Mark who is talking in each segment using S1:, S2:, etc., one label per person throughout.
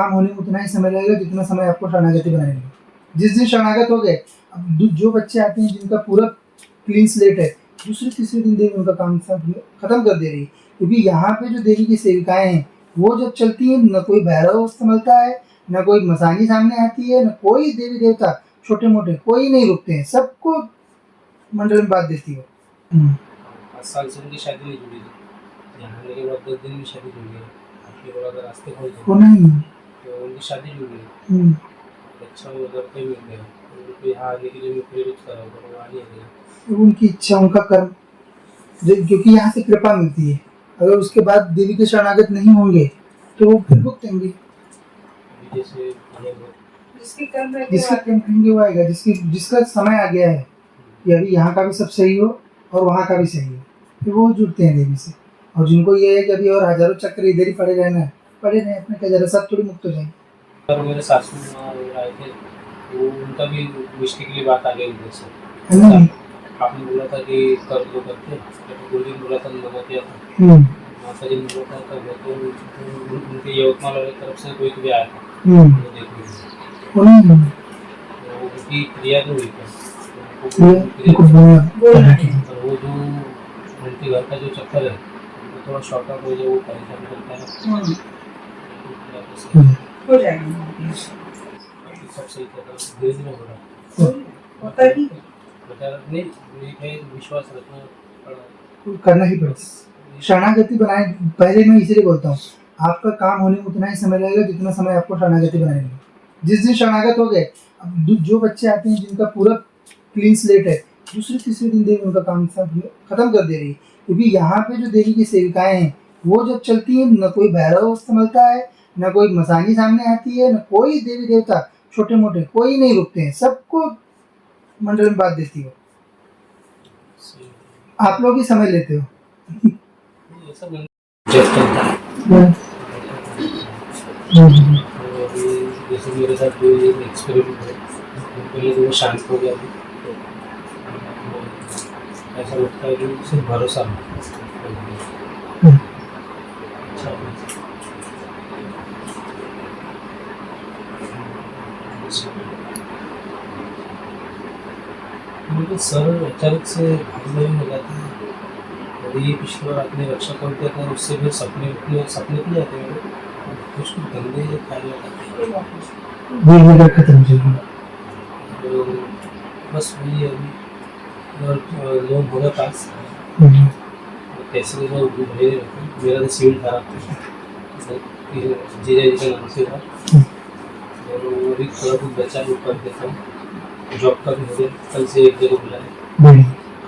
S1: काम होने में उतना ही समय लगेगा जितना समय आपको शरणागति बनाने में। जिस दिन शरणागत हो गए, अब जो बच्चे आते हैं जिनका पूरा क्लीन स्लेट है, दूसरे तीसरे दिन देवी उनका काम सब खत्म कर दे रही है, क्योंकि यहाँ पे जो देवी की सेविकाएं हैं वो जब चलती हैं, न कोई भैरव संभलता है, न कोई मसानी सामने आती है, न कोई देवी देवता छोटे मोटे कोई नहीं रुकते हैं, सबको मंडल में बात देती है।
S2: 5 साल से उनकी शादी नहीं जुड़ी थी, यहाँ आने के बाद 10 दिन में शादी जुड़ गई। आपके बोला था रास्ते खोल दो,
S1: नहीं
S2: तो उनकी शादी जुड़ गई। अच्छा वो उधर पे मिल गया, उनको यहाँ आने के लिए मैं प्रेरित करा, वो आ नहीं गया।
S1: उनकी इच्छा, उनका कर्म, क्योंकि यहाँ से कृपा मिलती है। अगर उसके बाद देवी के शरणागत नहीं होंगे तो वो फिर भुगतेंगे।
S2: जैसे
S1: जिसके कर्म रहेंगे वो आएगा, जिसका समय आ गया है कि अभी यहाँ का भी सब सही हो और वहाँ का भी सही हो, फिर वो जुड़ते हैं देवी से। और जिनको ये है कि अभी और हजारों चक्र इधर ही पड़े रहना है, पड़े रहे, अपने क्या जरा सब थोड़ी मुक्त हो जाएंगे।
S2: और मेरे सासू माँ आए थे, वो उनका भी मिस्टेकली बात आ गई उधर से। आपने बोला था कि कर दो करके, गुरुजी ने बोला था, मना किया था। माता जी ने बोला था कर दो, तो उनके यवतमाल वाली तरफ से कोई भी आया था उनकी क्रिया जो हुई थी, वो जो उनके घर का जो चक्कर है वो थोड़ा शॉर्ट आउट हो जाए, वो परेशान करता है।
S1: हो जाएगा,
S2: सब सही धीरे धीरे हो रहा
S1: होता ही
S2: नहीं, विश्वास रखना
S1: करना ही पड़ेगा। शरणागति बनाए, पहले मैं इसीलिए बोलता हूँ, आपका काम होने में उतना ही समय लगेगा जितना समय आपको शरणागति बनाने में। जिस दिन शरणागत हो गए, अब जो बच्चे आते हैं जिनका पूरा क्लीन स्लेट है, दूसरे तीसरे दिन देवी उनका काम सब खत्म कर दे रही है, क्योंकि यहाँ पे जो देवी की सेविकाएं हैं वो जब चलती हैं, न कोई भैरव संभलता है, न कोई मसानी सामने आती है, न कोई देवी देवता छोटे मोटे कोई नहीं रुकते हैं, सबको मंडल में बात देती हो। आप लोग ही समझ लेते हो।
S2: जैसे मेरे साथ कोई एक्सपेरिमेंट है, पहले तो वो शांत हो गया, ऐसा लगता है कि सिर्फ भरोसा मुझे सर अचानक से भागने में जाता है। अभी पिछली बार आपने रक्षा कर दिया था, उससे फिर सपने भी आते हैं, कुछ गंदे ख्याल आते हैं। तो बस वही अभी और लोग होगा पास कैसे मेरा तो सिविल खराब था, जीजा जी का नाम से था, और वो भी थोड़ा कुछ बचा वो कर देता हूँ। जॉब का भी हो गया, कल से एक जगह बुलाया,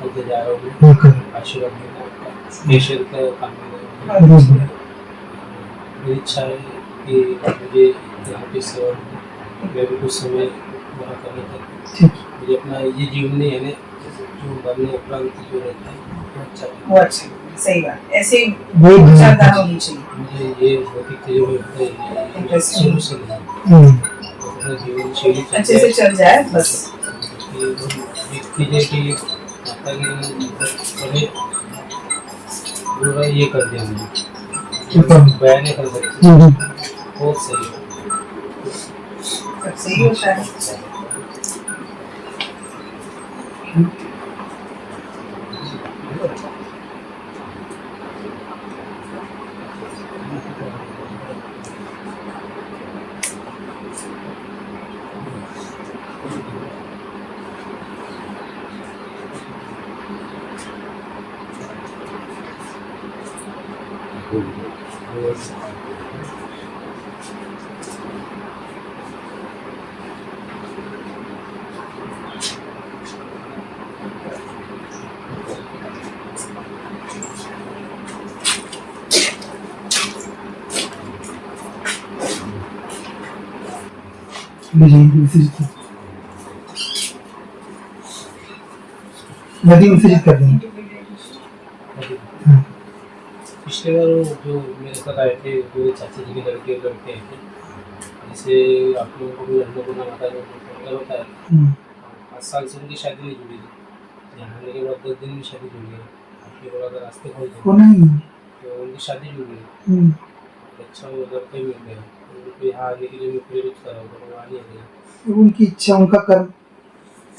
S2: कल से जा रहा हूँ, आशीर्वाद देना, फेशियल का काम है। मेरी इच्छा है कि मुझे यहाँ पे सेवा मैं भी कुछ समय वहाँ करना था। मुझे अपना ये जीवन नहीं है ना, जो बनने उपरांत जो रहता है वो अच्छा
S1: सही बात, ऐसे विचारधारा होनी चाहिए।
S2: मुझे ये भौतिक चीज़ों में शुरू से जीवन शैली
S1: अच्छे से चल जाए बस।
S2: चीज़ें की माता की पूरा ये कर दिया मुझे, बयान नहीं कर सकते, बहुत सही
S1: होता है। नदी विसर्जित कर देंगे।
S2: पिछले बार जो मेरे साथ आए थे, जो चाचा जी के लड़के आए थे, जैसे आप लोगों को भी अन्नपूर्णा माता ने बताया, 5 साल से उनकी शादी नहीं जुड़ी थी, यहाँ आने के बाद 10 दिन में शादी जुड़ गई। आपके बोला था रास्ते खोल दो, तो उनकी शादी जुड़ गई। अच्छा वो उधर पे मिल गया, उनको यहाँ आने के लिए मैं प्रेरित कर रहा हूँ, पर वो आ नहीं रहे।
S1: उनकी इच्छा, उनका कर्म,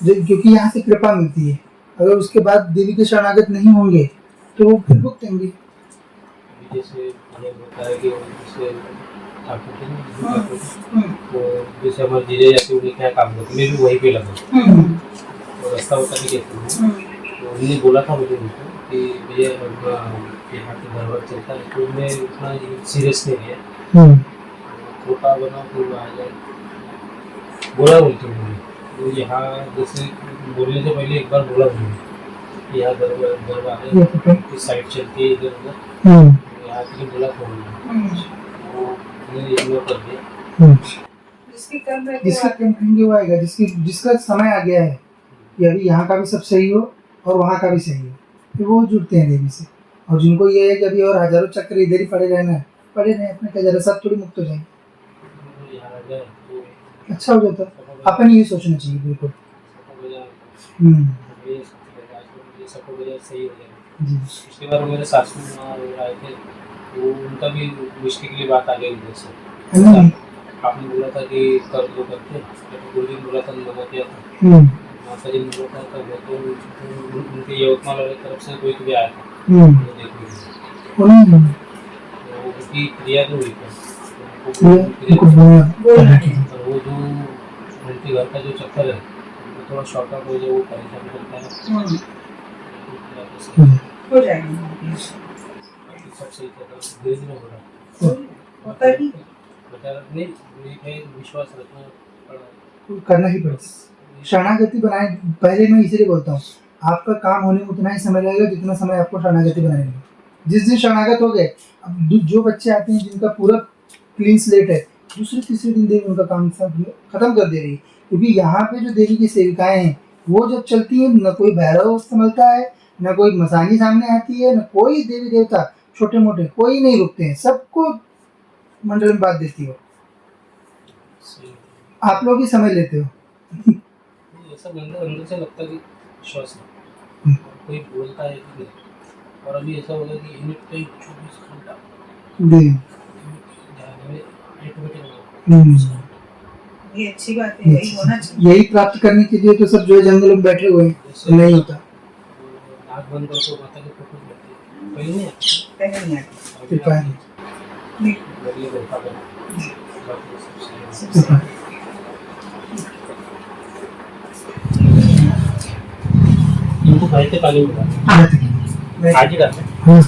S1: क्योंकि यहाँ से कृपा मिलती है। अगर उसके बाद देवी के शरणागत नहीं होंगे तो वो फिर भुगतेंगे।
S2: अभी जैसे ये होता है कि जैसे ठाकुर थे ना, ठाकुर तो जैसे हमारे जीजा जाके उन्हें क्या काम करते, मैं भी वहीं पे लगा तो रास्ता बताने के तो उन्होंने बोला था मुझे उनको कि भैया यहाँ के घर वर चलता है, तो मैं उतना सीरियस नहीं लिया, छोटा बना तो वो आ जाए बोला बोलते मुझे। तो यहाँ जैसे बोलने से पहले एक बार बोला मुझे यहाँ घर वाले की साइड चलती है इधर उधर, यहाँ के लिए बोला था उन्होंने, वो मैंने इग्नोर कर दिया।
S1: जिसका कर्म करेंगे वो आएगा, जिसका समय आ गया है कि अभी यहाँ का भी सब सही हो और वहाँ का भी सही हो, तो वो जुड़ते हैं देवी से। और जिनको ये है कि अभी और हजारों चक्कर इधर ही पड़े रहना है, पड़े रहे, अपने का जरा सब थोड़ी मुक्त हो जाएंगे,
S2: यहाँ आ जाए तो
S1: अच्छा हो जाता है। अपन ये सोचना चाहिए बिल्कुल।
S2: ये सबको वजह सही हो जाएगा।
S1: जी।
S2: उसके बाद मेरे सासू माँ आए थे, वो उनका भी मिस्टेकली बात आ गई उधर से।
S1: है ना?
S2: आपने बोला था कि कर दो करके, गुरुजी ने बोला था, मना किया था, माता जी ने बोला था कर दो, तो उनके यवतमाल वाली तरफ से कोई भी आया था वो देखने के लिए, तो उनकी क्रिया जो हुई थी और वो जो उनके घर का जो चक्कर है वो थोड़ा शॉर्ट आउट हो जाए, वो परेशान करता है,
S3: हो जाएगा।
S2: सब सही था, धीरे धीरे हो रहा है,
S3: होता ही
S2: बेटा नहीं एक है विश्वास रखना पड़ा,
S1: करना ही पड़ेगा। शरणागति बनाए, पहले मैं इसीलिए बोलता हूँ, आपका काम होने में उतना ही समय लगेगा जितना समय आपको शरणागति बनाने में। जिस दिन शरणागत हो गए, अब जो बच्चे आते हैं जिनका पूरा क्लीन स्लेट है, दूसरे तीसरे दिन देवी उनका काम सब खत्म कर दे रही है। क्योंकि यहाँ पे जो देवी की सेविकाएं हैं वो जब चलती हैं, न कोई भैरव संभलता है, न कोई मसानी सामने आती है, न कोई देवी देवता छोटे मोटे कोई नहीं रुकते हैं, सबको मंडल में बात देती हो। आप लोग ही समझ लेते हो।
S2: ऐसा अंदर से लगता है कि विश्वास है, कोई बोलता है कि नहीं। और अभी ऐसा होगा कि यूनिट पे 24 घंटा
S3: ये अच्छी बात है, यही होना चाहिए।
S1: यही प्राप्त करने के लिए तो सब जो है जंगलों में बैठे हुए हैं, तो नहीं होता।
S2: नाक बंद करो तो माता की फोटो लगती है, पहले नहीं आती,
S3: पहले नहीं आती।
S1: कृपा है।
S3: नहीं,
S2: बदले रहता है, बाकी सब सही है। इनको भाई से पानी मिला आज ही करते हैं।
S1: हाँ।